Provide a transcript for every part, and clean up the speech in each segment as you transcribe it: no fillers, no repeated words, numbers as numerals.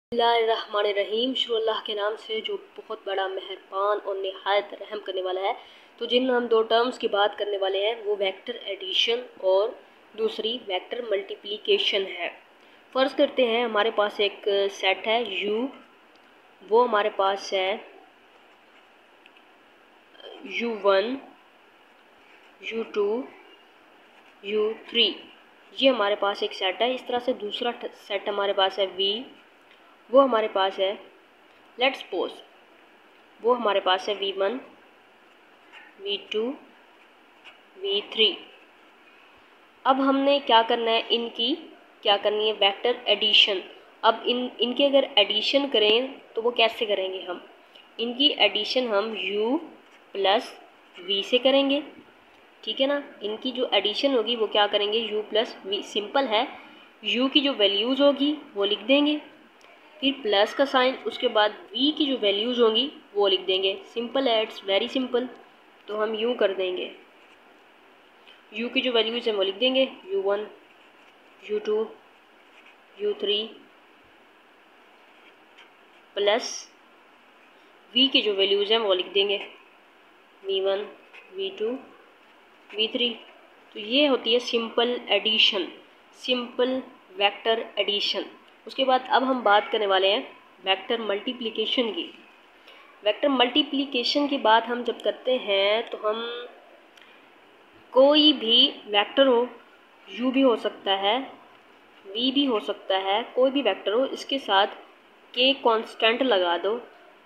बिस्मिल्लाहिर्रहमानिर्रहीम। शुरू अल्लाह के नाम से जो बहुत बड़ा मेहरबान और नहायत रहम करने वाला है। तो जिन हम दो टर्म्स की बात करने वाले हैं वो वेक्टर एडिशन और दूसरी वेक्टर मल्टीप्लिकेशन है। फ़र्ज़ करते हैं हमारे पास एक सेट है U, वो हमारे पास है U1, U2, U3। ये हमारे पास एक सेट है। इस तरह से दूसरा सेट हमारे पास है V, वो हमारे पास है लेट्स सपोज वो हमारे पास है V1, V2, V3। अब हमने क्या करना है, इनकी क्या करनी है, वेक्टर एडिशन। अब इनके अगर एडिशन करें तो वो कैसे करेंगे, हम इनकी एडिशन हम U प्लस V से करेंगे, ठीक है ना। इनकी जो एडिशन होगी वो क्या करेंगे, U प्लस V। सिंपल है, U की जो वैल्यूज़ होगी वो लिख देंगे, फिर प्लस का साइन, उसके बाद V की जो वैल्यूज़ होंगी वो लिख देंगे। सिंपल है, इट्स वेरी सिंपल। तो हम यूँ कर देंगे, U की जो वैल्यूज़ हैं वो लिख देंगे U1, U2, U3 plus V की जो वैल्यूज़ हैं वो लिख देंगे V1, V2, V3। तो ये होती है simple addition, simple vector addition. उसके बाद अब हम बात करने वाले हैं वेक्टर मल्टीप्लिकेशन की। वेक्टर मल्टीप्लिकेशन की बात हम जब करते हैं तो हम कोई भी वेक्टर हो, U भी हो सकता है, V भी हो सकता है, कोई भी वेक्टर हो, इसके साथ K कांस्टेंट लगा दो।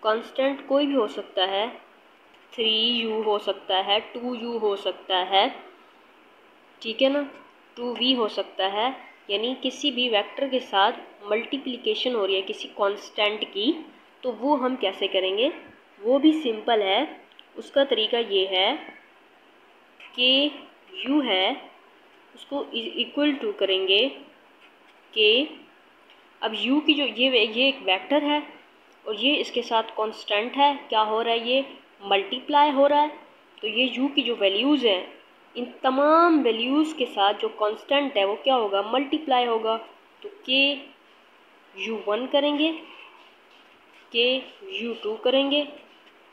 कांस्टेंट कोई भी हो सकता है, 3U हो सकता है, 2U हो सकता है, ठीक है ना, 2V हो सकता है। यानी किसी भी वेक्टर के साथ मल्टीप्लिकेशन हो रही है किसी कांस्टेंट की, तो वो हम कैसे करेंगे, वो भी सिंपल है। उसका तरीका ये है कि U है उसको इक्वल टू करेंगे K। अब U की जो ये एक वेक्टर है और ये इसके साथ कांस्टेंट है, क्या हो रहा है, ये मल्टीप्लाई हो रहा है। तो ये U की जो वैल्यूज़ हैं, इन तमाम वैल्यूज़ के साथ जो कांस्टेंट है वो क्या होगा, मल्टीप्लाई होगा। तो K U1 करेंगे, K U2 करेंगे,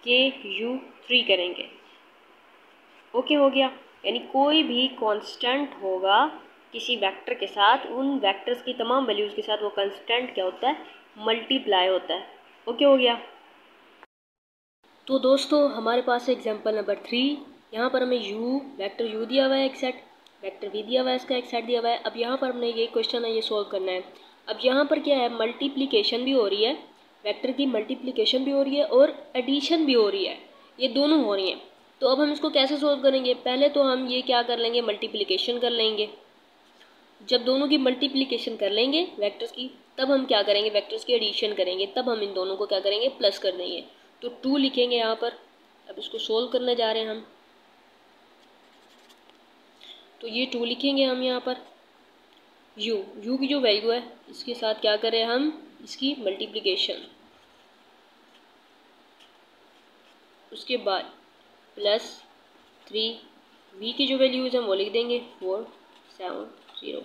K U3 करेंगे। ओके, हो गया। यानी कोई भी कांस्टेंट होगा किसी वेक्टर के साथ, उन वेक्टर्स की तमाम वैल्यूज़ के साथ वो कांस्टेंट क्या होता है, मल्टीप्लाई होता है। ओके, हो गया। तो दोस्तों हमारे पास एग्जांपल नंबर 3। यहाँ पर हमें वेक्टर U दिया हुआ है एक सेट, वेक्टर V दिया हुआ है, इसका एक सेट दिया हुआ है। अब यहाँ पर हमने ये क्वेश्चन है ये सॉल्व करना है। अब यहाँ पर क्या है, मल्टीप्लिकेशन भी हो रही है, वेक्टर की मल्टीप्लिकेशन भी हो रही है और एडिशन भी हो रही है, ये दोनों हो रही हैं। तो अब हम इसको कैसे सॉल्व करेंगे, पहले तो हम ये क्या कर लेंगे, मल्टीप्लिकेशन कर लेंगे। जब दोनों की मल्टीप्लिकेशन कर लेंगे वेक्टर्स की, तब हम क्या करेंगे, वेक्टर्स की एडिशन करेंगे, तब हम इन दोनों को क्या करेंगे, प्लस कर देंगे। तो 2 लिखेंगे यहाँ पर। अब इसको सोल्व करने जा रहे हैं हम, तो ये 2 लिखेंगे हम यहाँ पर। U की जो वैल्यू है इसके साथ क्या करें हम, इसकी मल्टीप्लिकेशन, उसके बाद प्लस 3 V की जो वैल्यूज़ हैं वो लिख देंगे 470।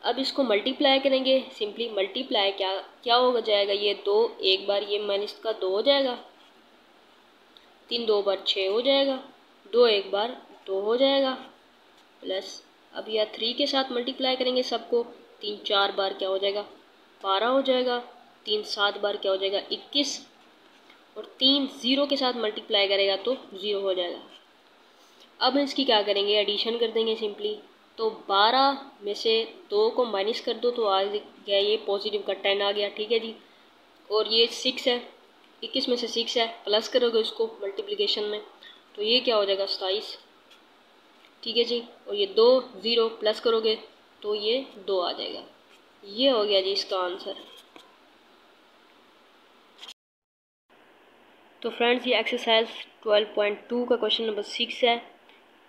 अब इसको मल्टीप्लाई करेंगे, सिंपली मल्टीप्लाई क्या क्या हो जाएगा, ये 2 एक बार ये माइनस का 2 हो जाएगा, 3 2 बार 6 हो जाएगा, 2 एक बार 2 हो जाएगा, प्लस अब यह 3 के साथ मल्टीप्लाई करेंगे सबको, 3 4 बार क्या हो जाएगा, 12 हो जाएगा, 3 7 बार क्या हो जाएगा, 21, और 3 0 के साथ मल्टीप्लाई करेगा तो 0 हो जाएगा। अब इसकी क्या करेंगे, एडिशन कर देंगे सिंपली। तो 12 में से 2 को माइनस कर दो तो आ गया ये पॉजिटिव का 10 आ गया, ठीक है जी। और ये 6 है, 21 में से 6 है, प्लस करोगे इसको मल्टीप्लिकेशन में तो ये क्या हो जाएगा 27, ठीक है जी। और ये 2 0 प्लस करोगे तो ये 2 आ जाएगा। ये हो गया जी इसका आंसर। तो फ्रेंड्स ये एक्सरसाइज 12.2 का क्वेश्चन नंबर 6 है।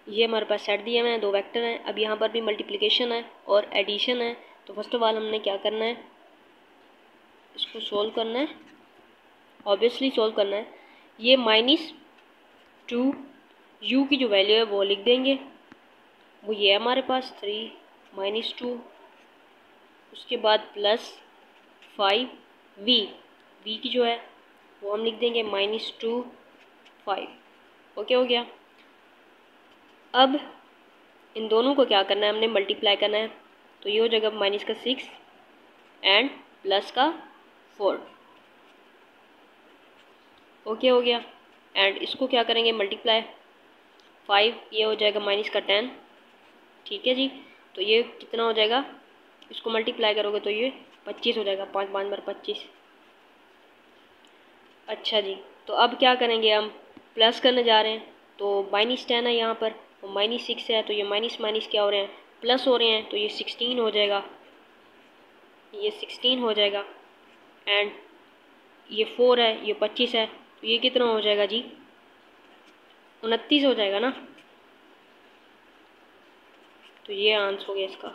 ये हमारे पास सेट दिए हुए हैं, 2 वेक्टर हैं। अब यहाँ पर भी मल्टीप्लिकेशन है और एडिशन है। तो फर्स्ट ऑफ ऑल हमने क्या करना है, इसको सोल्व करना है, ऑब्वियसली सोल्व करना है। ये -2 U की जो वैल्यू है वो लिख देंगे, वो ये है हमारे पास 3 -2, उसके बाद प्लस 5 वी की जो है वो हम लिख देंगे -2 5। ओके हो गया। अब इन दोनों को क्या करना है, हमने मल्टीप्लाई करना है। तो ये हो जाएगा -6 एंड +4। ओके हो गया। एंड इसको क्या करेंगे मल्टीप्लाई, 5 ये हो जाएगा -10। ठीक है जी। तो ये कितना हो जाएगा, इसको मल्टीप्लाई करोगे तो ये 25 हो जाएगा। 5 5 बार 25। अच्छा जी। तो अब क्या करेंगे, हम प्लस करने जा रहे हैं। तो -10 है यहाँ पर, और -6 है, तो ये माइनस माइनस क्या हो रहे हैं, प्लस हो रहे हैं। तो ये 16 हो जाएगा, ये 16 हो जाएगा। एंड ये 4 है, ये 25 है, तो ये कितना हो जाएगा जी, 29 हो जाएगा ना। तो ये आंसर हो गया इसका।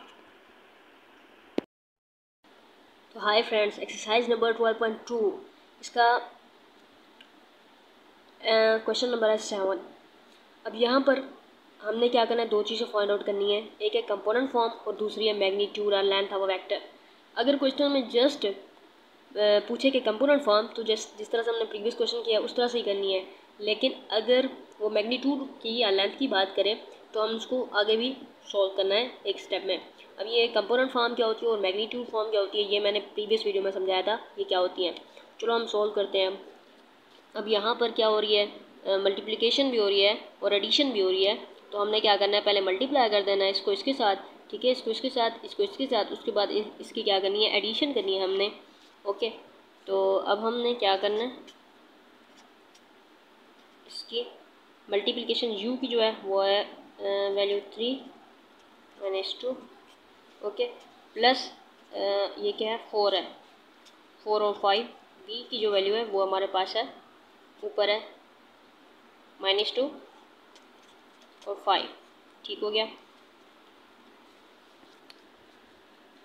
तो हाय फ्रेंड्स, एक्सरसाइज नंबर 12.2 इसका क्वेश्चन नंबर है 7। अब यहाँ पर हमने क्या करना है, दो चीज़ें फाइंड आउट करनी है। एक है कंपोनेंट फॉर्म और दूसरी है मैग्नीट्यूड और लेंथ ऑफ अ वेक्टर। अगर क्वेश्चन में जस्ट पूछे कि कंपोनेंट फॉर्म, तो जिस तरह से हमने प्रीवियस क्वेश्चन किया उस तरह से ही करनी है। लेकिन अगर वो मैग्नीट्यूड की या लेंथ की बात करें तो हम उसको आगे भी सॉल्व करना है एक स्टेप में। अब ये कंपोनेंट फॉर्म क्या होती है और मैग्नीट्यूड फॉर्म क्या होती है, ये मैंने प्रीवियस वीडियो में समझाया था ये क्या होती है। चलो हम सॉल्व करते हैं। अब यहाँ पर क्या हो रही है, मल्टीप्लिकेशन भी हो रही है और एडिशन भी हो रही है। तो हमने क्या करना है, पहले मल्टीप्लाई कर देना है इसको इसके साथ, ठीक है, इसको इसके साथ, इसको इसके साथ। उसके बाद इसकी क्या करनी है, एडिशन करनी है हमने। ओके। तो अब हमने क्या करना है, इसकी मल्टीप्लिकेशन u की जो है वो है वैल्यू 3 - 2। ओके। प्लस ये क्या है, 4 है, 4 और 5। v की जो वैल्यू है वो हमारे पास है ऊपर है -2 और 5। ठीक हो गया।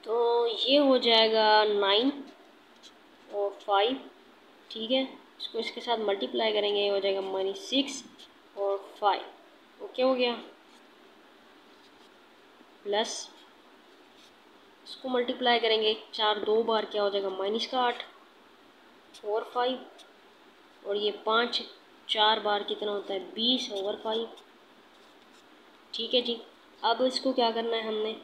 तो ये हो जाएगा 9 और 5। ठीक है, इसको इसके साथ मल्टीप्लाई करेंगे, ये हो जाएगा -6 और 5। ओके हो गया। प्लस इसको मल्टीप्लाई करेंगे 4 2 बार, क्या हो जाएगा -8 और 5। और ये 5 4 बार कितना होता है, 20 और 5। ठीक है जी। अब इसको क्या करना है, हमने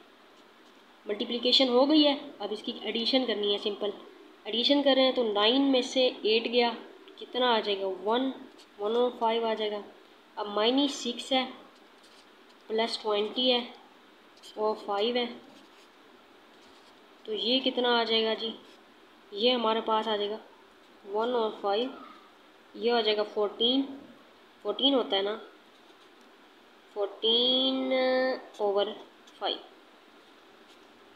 मल्टीप्लिकेशन हो गई है, अब इसकी एडिशन करनी है। सिंपल एडिशन कर रहे हैं तो 9 में से 8 गया, कितना आ जाएगा, 1 और 5 आ जाएगा। अब -6 है, +20 है और 5 है, तो ये कितना आ जाएगा जी, ये हमारे पास आ जाएगा 1 और 5, ये आ जाएगा 14 होता है ना, 14/5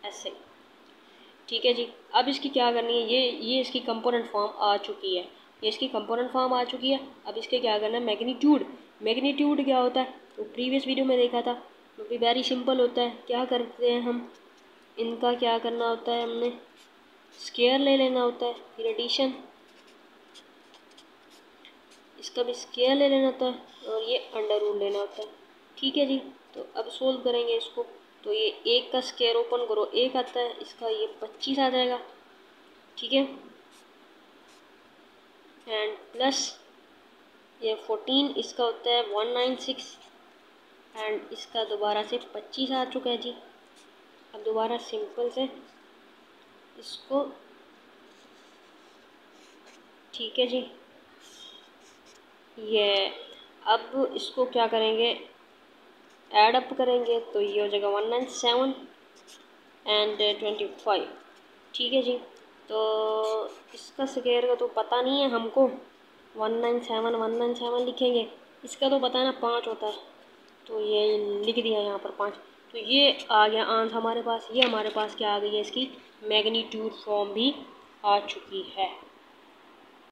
ऐसे। ठीक है जी। अब इसकी क्या करनी है, ये इसकी कंपोनेंट फॉर्म आ चुकी है, ये इसकी कंपोनेंट फॉर्म आ चुकी है। अब इसके क्या करना है, मैग्नीट्यूड क्या होता है, तो प्रीवियस वीडियो में देखा था, तो भी वेरी सिंपल होता है। क्या करते हैं हम, इनका क्या करना होता है, हमने स्क्वायर ले लेना होता है, फिर एडिशन, इसका भी स्क्वायर ले लेना होता है और ये अंडर रूट लेना होता है। ठीक है जी। तो अब सोल्व करेंगे इसको। तो ये 1 का स्क्वायर ओपन करो 1 आता है, इसका ये 25 आ जाएगा। ठीक है। एंड प्लस ये 14, इसका होता है 196 एंड इसका दोबारा से 25 आ चुका है जी। अब दोबारा सिंपल से इसको, ठीक है जी, ये अब इसको क्या करेंगे, ऐड अप करेंगे तो ये हो जाएगा 197 एंड 25। ठीक है जी। तो इसका स्क्वायर का तो पता नहीं है हमको, 197 लिखेंगे। इसका तो पता है ना 5 होता है, तो ये लिख दिया यहाँ पर 5। तो ये आ गया आंसर हमारे पास। ये हमारे पास क्या आ गई है, इसकी मैग्नीट्यूड फॉर्म भी आ चुकी है।